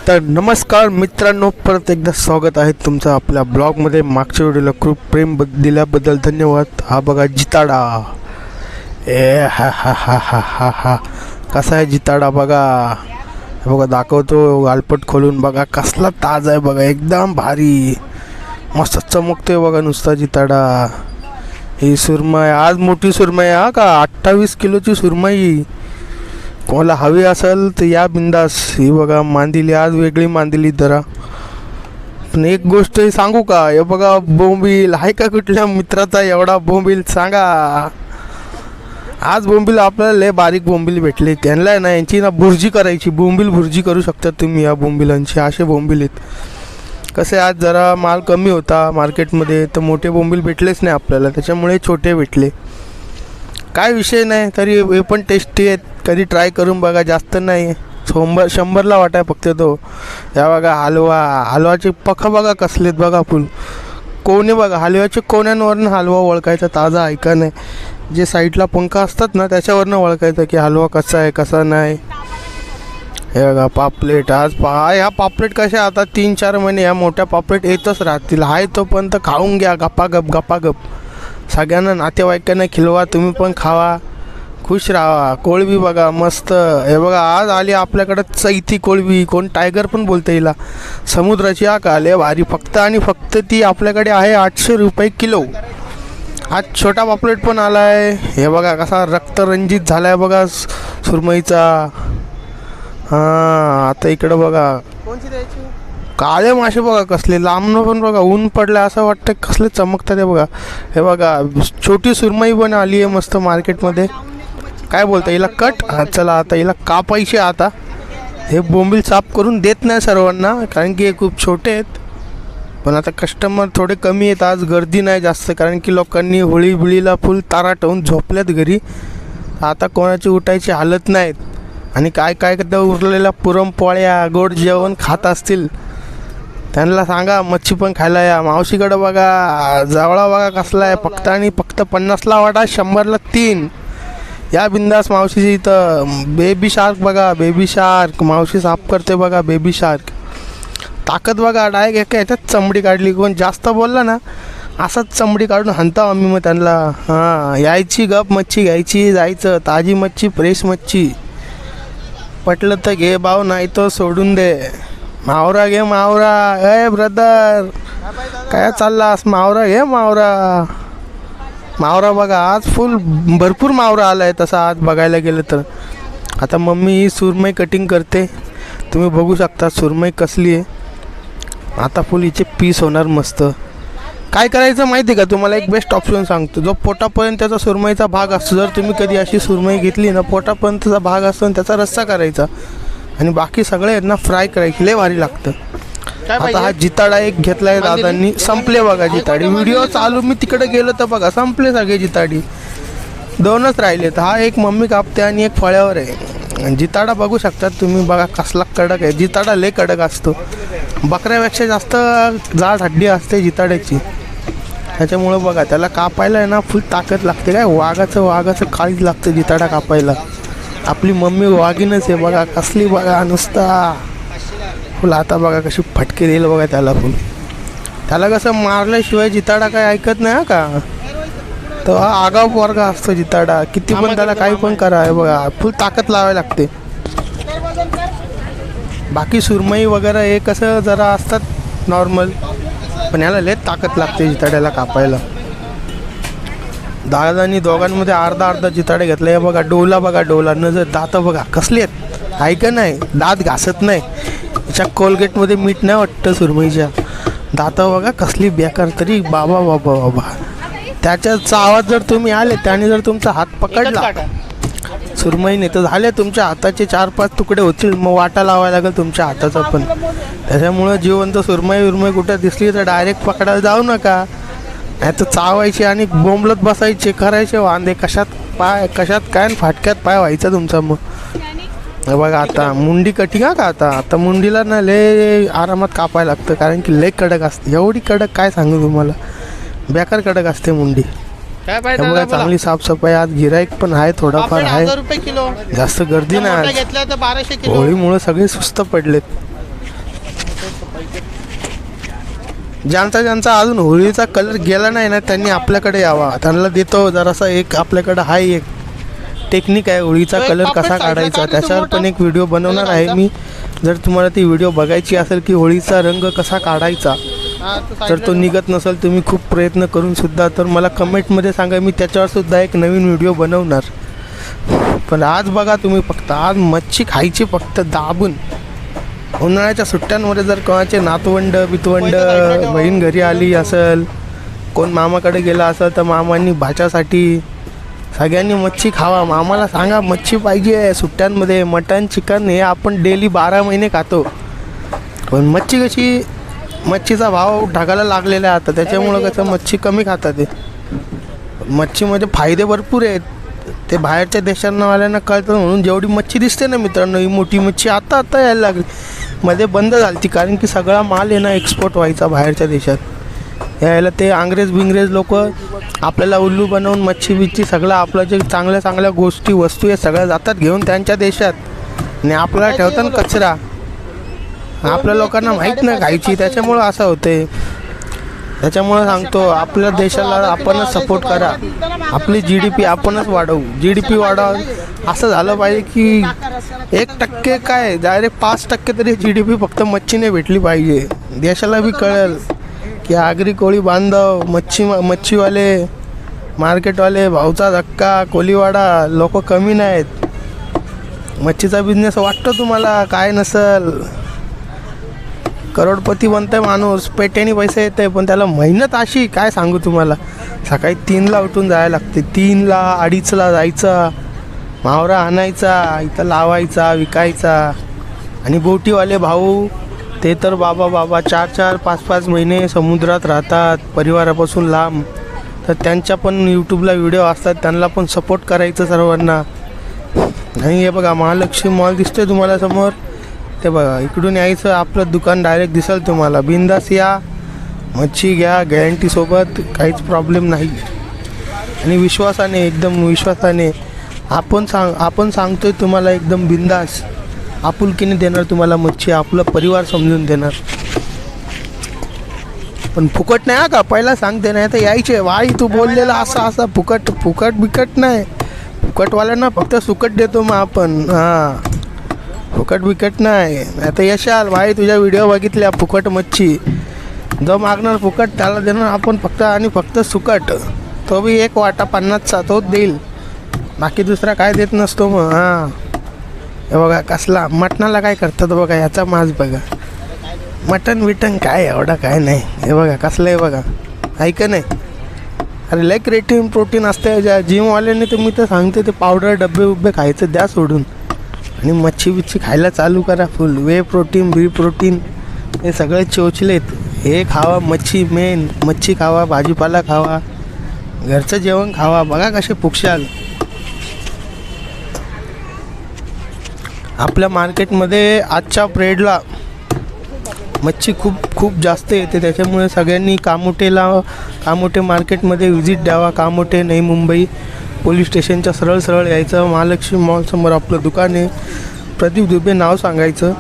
तर नमस्कार मित्रांनो, परत एकदा स्वागत आहे तुमचं आपल्या ब्लॉगमध्ये. मागच्या व्हिडिओला खूप प्रेम दिल्याबद्दल धन्यवाद. हा बघा जिताडा, ए हा हा हा हा हा हा कसा आहे जिताडा बघा. बघा दाखवतो गालपट खोलून, बघा कसला ताज आहे बघा, एकदम भारी मस्त चमकतोय बघा नुसता जिताडा. ही सुरमई आज मोठी सुरमई हा का 28 किलोची सुरमई. कोणाला हवी असेल तर या बिंदास. ही बघा मांदिली, आज वेगळी मांदिली जरा. पण एक गोष्ट सांगू का, हे बघा बोंबील आहे का कुठल्या मित्राचा एवढा बोंबील सांगा. आज बोंबील आपल्याला लय बारीक बोंबील भेटले. त्यांना ना यांची ना भुर्जी करायची, बोंबील भुर्जी करू शकता तुम्ही या बोंबिलांची. असे बोंबील आहेत. कसे आज जरा माल कमी होता मार्केटमध्ये, तर मोठे बोंबील भेटलेच नाही आपल्याला, त्याच्यामुळे छोटे भेटले. काय विषय नाही, तरी हे पण टेस्टी आहेत. कधी ट्राय करून बघा, जास्त नाही. 100ला वाटाय फक्त तो. या बघा हलवाचे पख बघा कसलेत बघा. फुल कोणे बघा, हलव्याचे कोण्यांवरनं हलवा ओळखायचा ताजा आहे का नाही. जे साईडला पंख असतात ना त्याच्यावरनं ओळखायचं की हलवा कसा आहे कसा नाही. हे बघा पापलेट. आज ह्या पापलेट कशा आता 3-4 महिने ह्या मोठ्या पापलेट येतच राहतील. आहे तोपर्यंत खाऊन घ्या गपागप. सगळ्यांना नातेवाईकांना खिलवा, तुम्ही पण खावा, खुश राहा. कोळंबी बघा मस्त. हे बघा आज आली आपल्याकडं चैती कोळंबी, कोण टायगर पण बोलतं हिला. समुद्राची का आले भारी. फक्त आणि फक्त ती आपल्याकडे आहे 800 रुपये किलो. आज छोटा पापलेट पण आला आहे. हे बघा कसा रक्तरंजित झाला आहे बघा सुरमईचा. हां आता इकडं बघा काळे मासे बघा कसले लांबनं पण बघा, ऊन पडलं असं वाटतं कसले चमकतात ते बघा. हे बघा छोटी सुरमई पण आली आहे मस्त मार्केटमध्ये. काय बोलता हिला कट. चला आता हिला कापायचे. आता हे बोंबील साफ करून देत नाही सर्वांना, कारण की हे खूप छोटे आहेत. पण आता कस्टमर थोडे कमी आहेत, आज गर्दी नाही जास्त, कारण की लोकांनी होळी बिळीला फुल तारा ठेवून झोपल्यात घरी. आता कोणाची उठायची हालत नाहीत. आणि काय त्या उरलेल्या पुरणपोळ्या गोड जेवण खात असतील त्यांना सांगा मच्छी पण खायला या. मावशीकडं बघा जावळा बघा कसला आहे. फक्त आणि फक्त 50ला वाटा, 100ला 3. या बिंदास मावशीची इथं. बेबी शार्क बघा, बेबी शार्क मावशी साफ करते बघा. बेबी शार्क ताकद बघा. डायरेक्ट एका ह्याच्यात चमडी काढली. कोण जास्त बोलला ना असंच चमडी काढून हाणता आम्ही मग त्यांना. हां यायची गप मच्छी घ्यायची, जायचं. ताजी मच्छी, फ्रेश मच्छी. पटलं तर घे भाऊ, नाही तर सोडून दे. मावरा घे मावरा. ए ब्रदर काय चाललास, मावरा घे मावरा. मावरा बघा आज फुल भरपूर मावरा आला आहे तसा आज बघायला गेलं तर. आता मम्मी ही सुरमई कटिंग करते, तुम्ही बघू शकता सुरमई कसली आहे. आता फुल हिचे पीस होणार मस्त. काय करायचं माहिती आहे का तुम्हाला, एक बेस्ट ऑप्शन सांगतो. जो पोटापर्यंत त्याचा सुरमईचा भाग असतो, जर तुम्ही कधी अशी सुरमई घेतली ना, पोटापर्यंतचा भाग असतो आणि त्याचा रस्सा करायचा आणि बाकी सगळे आहेत ना फ्राय करायची, लय भारी लागतं. आता हा जिताडा एक घेतलाय दादांनी, संपले बघा जिताडी. व्हिडिओ चालू मी तिकडे गेलो तर बघा संपले सगळे जिताडी. 2च राहिलेत. हा एक मम्मी कापते आणि एक फळ्यावर आहे. जिताडा बघू शकतात तुम्ही बघा कसला कडक आहे. जिताडा लय कडक असतो, बकऱ्यापेक्षा जास्त जाड हड्डी असते जिताड्याची. त्याच्यामुळं बघा त्याला कापायला आहे ना फुल ताकद लागते. काय वाघाचं काळीच लागतं जिताडा कापायला. आपली मम्मी वाघीनच आहे बघा कसली बघा नुसता फुल. आता बघा कशी फटके देईल बघा त्याला फुल. त्याला कसं मारल्याशिवाय जिताडा काय ऐकत नाही का. तर हा आगाव पोरगा असतो जिताडा. किती पण त्याला काही पण करा, आहे बघा फुल ताकद लावायला लागते. बाकी सुरमई वगैरे हे कसं जरा असतात नॉर्मल, पण याला लय ताकद लागते जिताड्याला कापायला. दादांनी दोघांमध्ये अर्धा जिताडे घेतला. हे बघा डोला बघा, डोला नजर. दात बघा कसले आहेत, आहे का नाही. दात घासत नाही. त्याच्या कोलगेटमध्ये मीठ नाही वाटतं सुरमईच्या. दात बघा कसली बेकार. तरी बाबा त्याच्याचा आवाज जर तुम्ही आले, त्याने जर तुमचा हात पकडला सुरमईने, तर झाले तुमच्या हाताचे 4-5 तुकडे होतील. मग वाटा लावायला लागेल तुमच्या हाताचा पण. त्याच्यामुळं जिवंत सुरमई कुठं दिसली तर डायरेक्ट पकडायला जाऊ नका. नाही तर चावायची आणि बोंबलत बसायचे, करायचे वांदे. कशात काय फाटक्यात पाय व्हायचा तुमचा. मग बघा आता मुंडी कटिंग का. आता मुंडीला ना लय आरामात कापायला लागतं, कारण की लय कडक असते. एवढी कडक काय सांगू तुम्हाला, बेकार कडक असते मुंडी. त्यामुळे चांगली साफसफाई. आज गिराईक पण आहे थोडाफार आहे, जास्त गर्दी नाही. होळीमुळे सगळे सुस्त पडलेत. ज्यांचा अजून होळीचा कलर गेला नाही ना त्यांनी आपल्याकडे यावा. त्यांना देतो जरासा एक आपल्याकडं हाय एक टेक्निक आहे होळीचा कलर कसा काढायचा, त्याच्यावर पण एक व्हिडिओ बनवणार आहे मी. जर तुम्हाला ती व्हिडिओ बघायची असेल की होळीचा रंग कसा काढायचा, तर तो निघत नसेल तुम्ही खूप प्रयत्न करून सुद्धा, तर मला कमेंटमध्ये सांगा, मी त्याच्यावर सुद्धा एक नवीन व्हिडिओ बनवणार. पण आज बघा तुम्ही फक्त आज मच्छी खायची फक्त दाबून. उन्हाळ्याच्या सुट्ट्यांमध्ये जर कोणाचे नातवंड बितवंड बहीण घरी आली असेल, कोण मामाकडे गेला असेल, तर मामांनी भाच्यासाठी सगळ्यांनी मच्छी खावा. मामाला सांगा मच्छी पाहिजे सुट्ट्यांमध्ये. मटण चिकन हे आपण डेली 12 महिने खातो, पण मच्छी कशी, मच्छीचा भाव ढगाला लागलेला आहे आता, त्याच्यामुळं कसं मच्छी कमी खातात. ते मच्छीमध्ये फायदे भरपूर आहेत, ते बाहेरच्या देशांनावाल्यांना कळतं. म्हणून जेवढी मच्छी दिसते ना मित्रांनो, ही मोठी मच्छी आता यायला लागली. मध्ये बंद झाली ती, कारण की सगळा माल आहे ना एक्सपोर्ट व्हायचा बाहेरच्या देशात. यायला ते इंग्रज लोक आपल्याला उल्लू बनवून मच्छी बिच्छी सगळं आपलं जे चांगल्या गोष्टी वस्तू आहे सगळ्या जातात घेऊन त्यांच्या देशात, आणि आपल्याला ठेवतात कचरा. आपल्या लोकांना माहीत नाही खायची, त्याच्यामुळं असं होते. त्याच्यामुळं सांगतो आपल्या देशाला आपणच सपोर्ट करा, आपली GDP आपणच वाढवू. GDP वाढव असं झालं पाहिजे की 1% काय डायरेक्ट 5% तरी GDP फक्त मच्छीने भेटली पाहिजे. देशाला बी कळेल की आगरी कोळी बांधव, मच्छीवाले, मार्केटवाले, भावचा धक्का, कोलीवाडा लोक कमी नाहीत. मच्छीचा बिझनेस वाटतो तुम्हाला काय नसल, करोडपती बनतंय माणूस, पेट्याने पैसे येते, पण त्याला मेहनत अशी काय सांगू तुम्हाला. सकाळी 3ला उठून जायला लागते, 3ला 2:30ला जायचं, मावरा आणायचा, इथं लावायचा, विकायचा. आणि बोटीवाले भाऊ ते तर बाबा 4-4, 5-5 महिने समुद्रात राहतात परिवारापासून लांब, तर त्यांच्या पण यूट्यूबला व्हिडिओ असतात, त्यांना पण सपोर्ट करायचं सर्वांना. आणि हे बघा महालक्ष्मी मॉल दिसतोय तुम्हाला समोर, ते बघा इकडून यायचं, आपलं दुकान डायरेक्ट दिसेल तुम्हाला. बिंदास या, मच्छी घ्या गॅरंटीसोबत, काहीच प्रॉब्लेम नाही. आणि विश्वासाने, एकदम विश्वासाने आपण सांगतोय तुम्हाला, एकदम बिंदास आपुलकीने देणार तुम्हाला मच्छी, आपलं परिवार समजून देणार. पण फुकट नाही का, पहिला सांगते. नाही तर यायचे वाई तू बोललेला असं फुकट बिकट नाही. फुकटवाल्यांना फक्त सुकट देतो मग आपण. फुकट बिकट नाही. आता यशाल भाई तुझ्या व्हिडिओ बघितल्या, फुकट मच्छी जो मागणार फुकट त्याला देणार आपण फक्त, आणि फक्त सुकट, तो बी 1 वाटा 50चा तोच देईल, बाकी दुसरा काय देत नसतो मग. हे बघा कसला मटणाला काय करतात बघा, याचा मांस बघा, मटण बिटन काय एवढा काय नाही. हे बघा कसलं आहे बघा, ऐका नाही. अरे लय क्रिएटिव्ह प्रोटीन असते. ज्या जिमवाल्यांनी तर मी तर सांगते ते पावडर डब्बे खायचं द्या सोडून, आणि मच्छी बिच्छी खायला चालू करा फुल. वे प्रोटीन, बी प्रोटीन हे सगळे चोचलेत. हे खावा मच्छी, मेन मच्छी खावा, भाजीपाला खावा, घरचं जेवण खावा. बघा कसे पुक्षाल. आपल्या मार्केटमध्ये आजच्या प्रेडला मच्छी खूप जास्त येते, त्याच्यामुळे सगळ्यांनी कामोठे मार्केटमध्ये व्हिजिट द्यावा. कामोठे नई मुंबई पोलीस स्टेशनच्या सरळ यायचं. महालक्ष्मी मॉलसमोर आपलं दुकान आहे, प्रदीप दुबे नाव सांगायचं.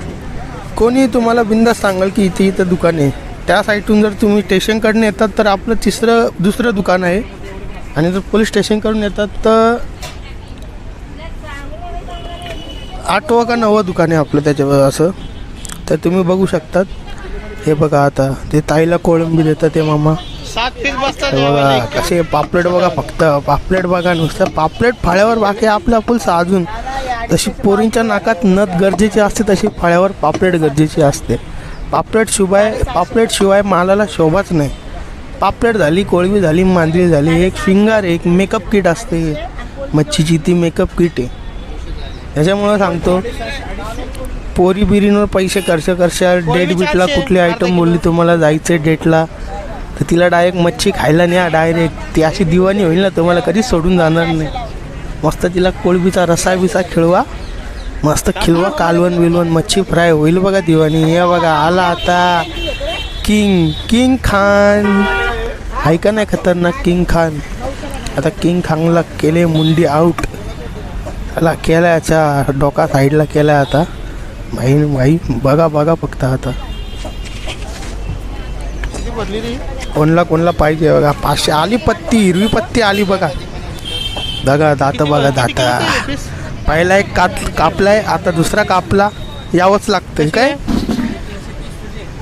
कोणी तुम्हाला बिंदास सांगाल की इथं दुकान आहे. त्या साईडून जर तुम्ही स्टेशनकडून येतात तर आपलं दुसरं दुकान आहे, आणि जर पोलीस स्टेशनकडून येतात तर 8वं का 9वं दुकान आहे आपलं त्याच्यावर असं. तर तुम्ही बघू शकतात. हे बघा आता ते ताईला कोळंबी देतात ते मामा. हे बघा कसे पापलेट बघा, फक्त पापलेट बघा, नुसतं पापलेट फाळ्यावर, बाकी आपलं फुल साजून. तशी पोरींच्या नाकात नथ गरजेची असते, तशी फाळ्यावर पापलेट गरजेची असते. पापलेट शिवाय मालाला शोभाच नाही. पापलेट झाली, कोळंबी झाली, मांजरी झाली, एक शिंगार, एक मेकअप किट असते मच्छीची, ती मेकअप किट आहे. त्याच्यामुळं सांगतो पोरी बिरींवर पैसे करशाल. डेट बीटला कुठली आयटम बोलली तुम्हाला जायचं डेटला, तर तिला डायरेक्ट मच्छी खायला न्या डायरेक्ट. ती अशी दिवाणी होईल ना, तुम्हाला कधीच सोडून जाणार नाही. मस्त तिला कोळंबीचा रसा बिसा खिळवा, मस्त खिलवा, कालवण बिलवण, मच्छी फ्राय होईल बघा दिवाणी. हे बघा आला आता किंग खान, ऐका नाही खतरनाक किंग खान. आता किंग खानला केले मुंडी आऊट, त्याला केला, याच्या डोका साईडला केला. आता भाई बघा फक्त आता कोणला पाहिजे बघा 500 आली पत्ती, हिरवी पत्ती आली बघा. बघा दात बघा दात. पहिला एक कापलाय, आता दुसरा कापला. यावंच लागतंय काय?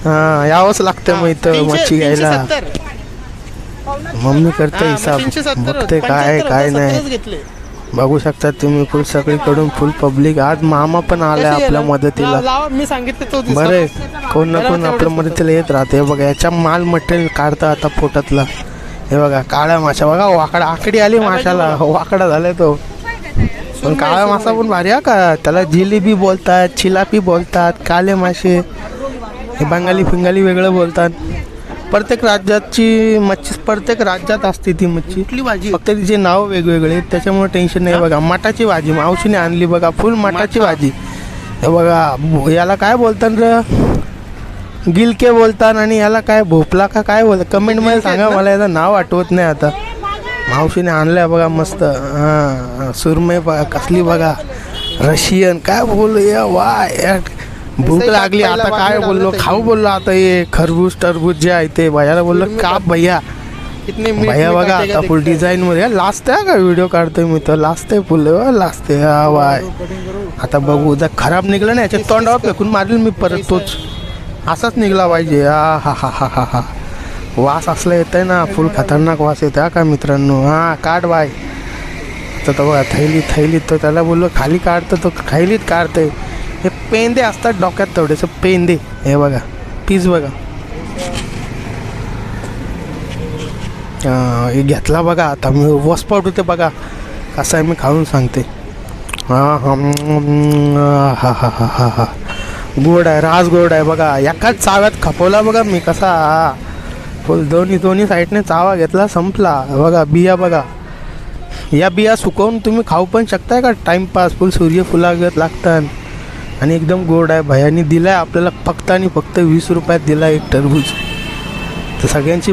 हां यावंच लागतं मग इथं मच्छी घ्यायला. मम्मी करते हिसाब, बघते काय नाही. बघू शकता तुम्ही फुल सगळीकडून फुल पब्लिक. आज मामा पण आलाय आपल्या मदतीला. मी सांगितलं तो बरे कोण ना कोण आपल्या मदतीला येत राहते. हे बघा याच्या माल मटेरियल काढता आता पोटातला. हे बघा काळा मासा बघा, वाकडा आकडी आली माशाला, वाकडा झालाय तो. पण काळा मासा पण भारी हा का. त्याला जिलेबी बोलतात, चिलापी बोलतात, काळे मासे, हे बंगाली फिंगाली वेगळं बोलतात. प्रत्येक राज्याची मच्छी प्रत्येक राज्यात असते ती मच्छी. कुठली भाजी फक्त तिचे नाव वेगवेगळे आहेत, त्याच्यामुळे टेन्शन नाही. बघा मटाची भाजी मावशीने आणली बघा, फुल मटाची भाजी. हे बघा याला काय बोलतात र, गिलके बोलतात. आणि याला काय भोपला का काय बोलतात कमेंटमध्ये सांगा, मला याचं नाव आठवत नाही आता. मावशीने आणलंय बघा मस्त. हां सुरमई बघा कसली बघा, रशियन काय बोललो या वा. भूक लागली आता काय बोललो, खाऊ बोललो आता. हे खरबूज टरबूज जे आहे ते भैयाला बोललो का भैया. भैया बघा आता फुल डिझाईन मध्ये लास्ट आहे का, व्हिडिओ काढतोय मी तर लास्ट आहे फुल लास्ट आहे. हा वाय आता बघू जर खराब निघलं ना याच्या तोंडावर फेकून मारेल मी परत. तोच असाच निघला पाहिजे. हा हा हा हा हा हा वास असला येत आहे ना, फुल खतरनाक वास येतो का मित्रांनो. हां काढ बाय. तर तो बघा थैलीत तर त्याला बोललो खाली काढतं, तो थैलीत काढतंय. हे पेंदे असतात डोक्यात थोडेसे पेंदे. हे बघा पीस बघा. हे घेतला बघा आता मी, वसपाट होते बघा कसं आहे मी खाऊन सांगते. हां हा हा हा हा हा गोड आहे, रास गोड आहे बघा. एकाच चाव्यात खपवला बघा मी कसा. फुल दोन्ही साईडने चावा घेतला, संपला. बघा बिया बघा, या बिया सुकवून तुम्ही खाऊ पण शकताय का टाईमपास. फुल सूर्यफुलागत लागतात आणि एकदम गोड आहे. भैयानी दिलाय आपल्याला फक्त आणि फक्त 20 रुपयात दिला एक टरबूज. तर सगळ्यांची